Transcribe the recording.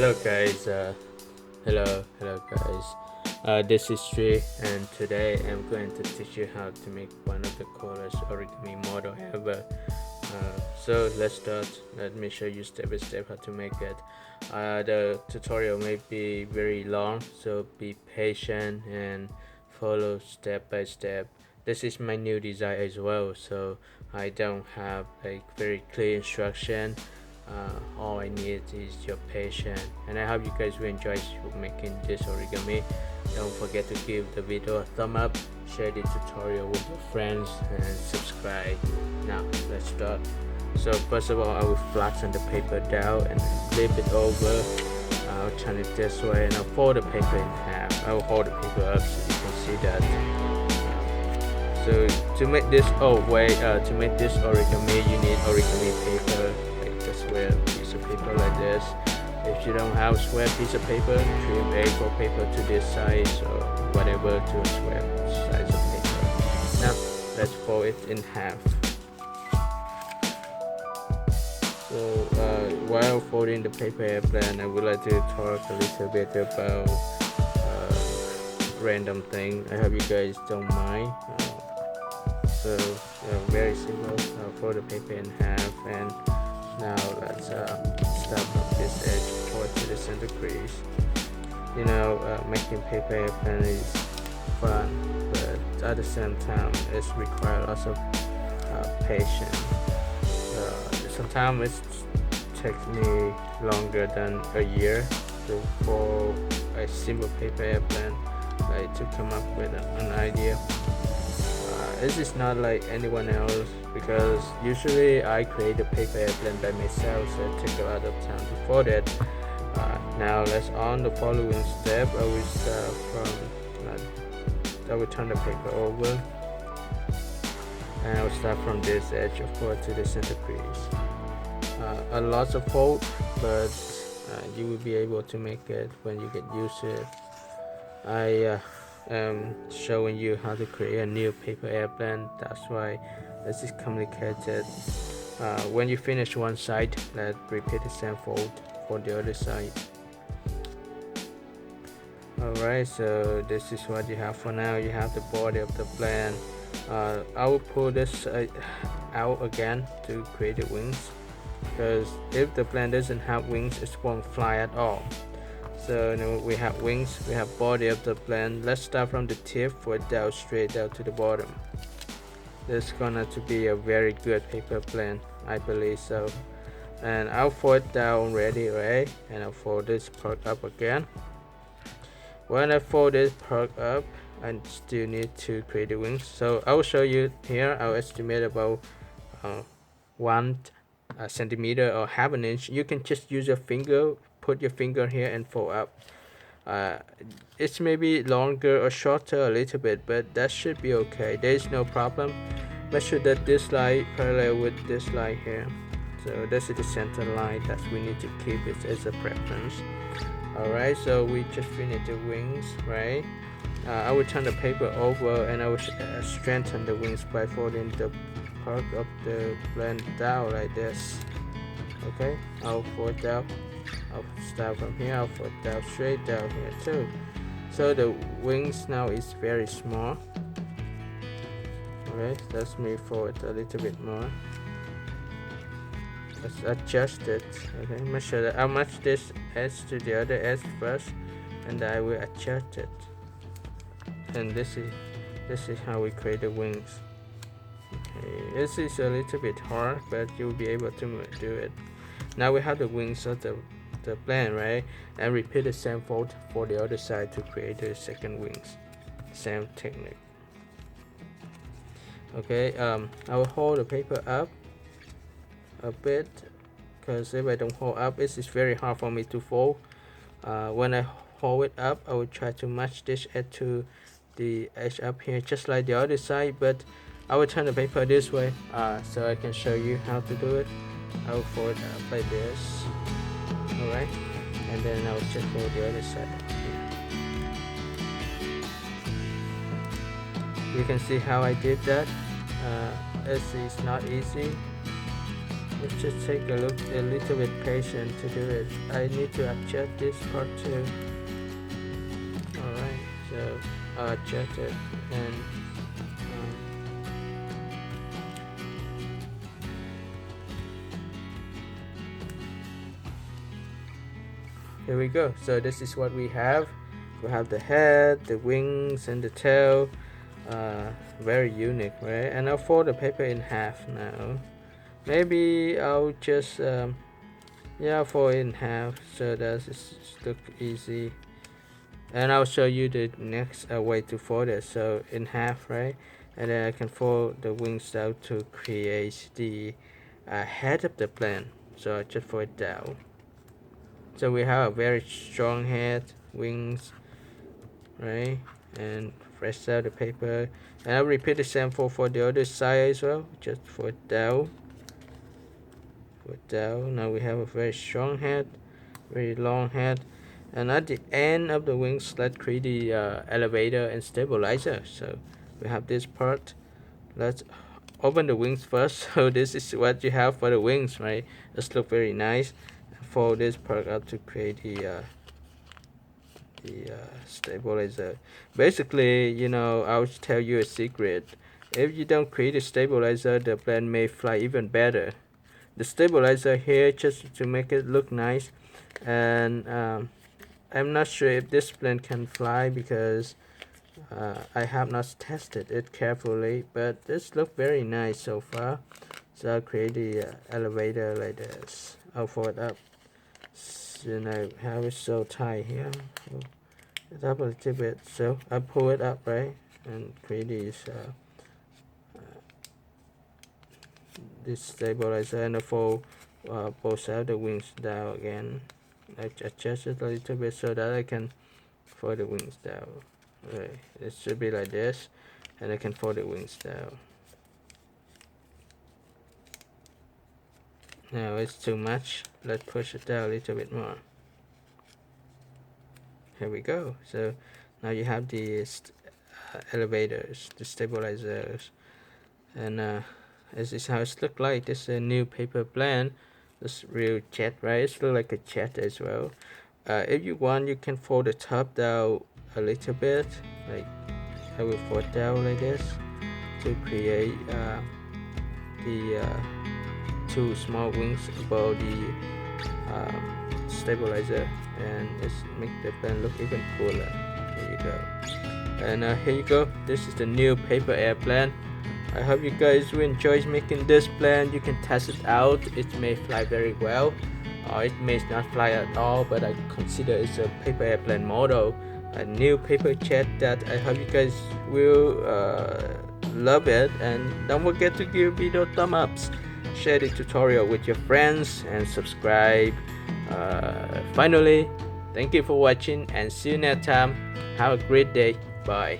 Hello guys, hello guys. This is Tri, and today I'm going to teach you how to make one of the coolest origami model ever. So let's start. Let me show you step by step how to make it. The tutorial may be very long, so be patient and follow step by step. This is my new design as well, so I don't have a very clear instruction. All I need is your patience, and I hope you guys will enjoy making this origami. Don't forget to give the video a thumb up, share the tutorial with your friends, and subscribe. Now let's start. So first of all, I will flatten the paper down and flip it over. I'll turn it this way and I'll fold the paper in half. I will hold the paper up so you can see that. So to make this to make this origami, you need origami paper, like a square piece of paper like this. If you don't have a square piece of paper, trim A4 paper to this size or whatever to a square size of paper. Now let's fold it in half. So while folding the paper airplane, I would like to talk a little bit about random thing. I hope you guys don't mind. So very simple. Fold the paper in half, and now let's start from this edge forward to the center crease. You know, making paper airplane is fun, but at the same time it requires lots of patience. Sometimes it takes me longer than a year for a simple paper airplane, like to come up with an idea. This is not like anyone else, because usually I create a paper airplane by myself, so it takes a lot of time before that. Now let's on the following step. I will start from I will turn the paper over, and I will start from this edge of course to the center crease. A lot of fold, but you will be able to make it when you get used to it. I am showing you how to create a new paper airplane. That's why this is complicated. When you finish one side, let's repeat the same fold for the other side. Alright, so this is what you have for now. You have the body of the plane. I will pull this out again to create the wings, because if the plane doesn't have wings, it won't fly at all. So now we have wings, we have body of the plane. Let's start from the tip, fold down straight down to the bottom. This is gonna to be a very good paper plane, I believe so. And I'll fold down already, right? And I'll fold this part up again. When I fold this part up, I still need to create the wings. So I will show you here. I'll estimate about 1 centimeter or half an inch. You can just use your finger, put your finger here and fold up. It's maybe longer or shorter a little bit, but that should be okay. There is no problem. Make sure that this line parallel with this line here. So this is the center line that we need to keep it as a preference. Alright, so we just finished the wings, right? I will turn the paper over and I will strengthen the wings by folding the part of the plane down like this. Okay, I'll fold down. I'll start from here. I'll fold down straight down here too. So the wings now is very small. Okay, let's move forward a little bit more. Let's adjust it. Okay, make sure that I'll match this edge to the other edge first, and I will adjust it. And this is how we create the wings. Okay, this is a little bit hard, but you'll be able to do it. Now we have the wings of the plane, right? And repeat the same fold for the other side to create the second wings. Same technique. Okay, I will hold the paper up a bit, because if I don't hold up, it is very hard for me to fold. When I hold it up, I will try to match this edge to the edge up here, just like the other side, but I will turn the paper this way so I can show you how to do it. I will fold it up like this. Alright, and then I will just fold the other side. You can see how I did that. It is not easy, let's just take a look, a little bit patient to do it. I need to adjust this part too. Alright, so I'll adjust it, and here we go. So this is what we have. We have the head, the wings, and the tail. Very unique, right? And I'll fold the paper in half now. Maybe I'll just yeah, fold it in half so that it's look easy. And I'll show you the next way to fold it. So in half, right? And then I can fold the wings down to create the head of the plane. So I just fold it down. So we have a very strong head, wings, right? And press out the paper. And I'll repeat the same for the other side as well. Just fold it down. Down. Now we have a very strong head, very long head, and at the end of the wings, let's create the elevator and stabilizer. So we have this part. Let's open the wings first. So this is what you have for the wings, right? This look very nice. Fold this part up to create the stabilizer. Basically, you know, I'll tell you a secret. If you don't create a stabilizer, the plane may fly even better. The stabilizer here just to make it look nice, and I'm not sure if this plane can fly because I have not tested it carefully, but this looks very nice so far. So I'll create the elevator like this. I'll fold up, and I have it so tight here. Pull it up a little bit, so I pull it up, right, and create these this stabilizer, and I fold both sides of the wings down again. I adjust it a little bit so that I can fold the wings down. Right, it should be like this, and I can fold the wings down. Now it's too much. Let's push it down a little bit more. Here we go. So now you have the elevators, the stabilizers, and this is how it looks like. This is a new paper plane. This real jet, right? It looks like a jet as well. If you want, you can fold the top down a little bit. Like I will fold down like this to create the two small wings above the stabilizer, and it's make the plane look even cooler. There you go. And here you go. This is the new paper airplane. I hope you guys will enjoy making this plane. You can test it out. It may fly very well, or it may not fly at all, but I consider it's a paper airplane model, a new paper jet that I hope you guys will love it. And don't forget to give video thumb ups, share the tutorial with your friends, and subscribe. Finally, thank you for watching, and see you next time. Have a great day. Bye.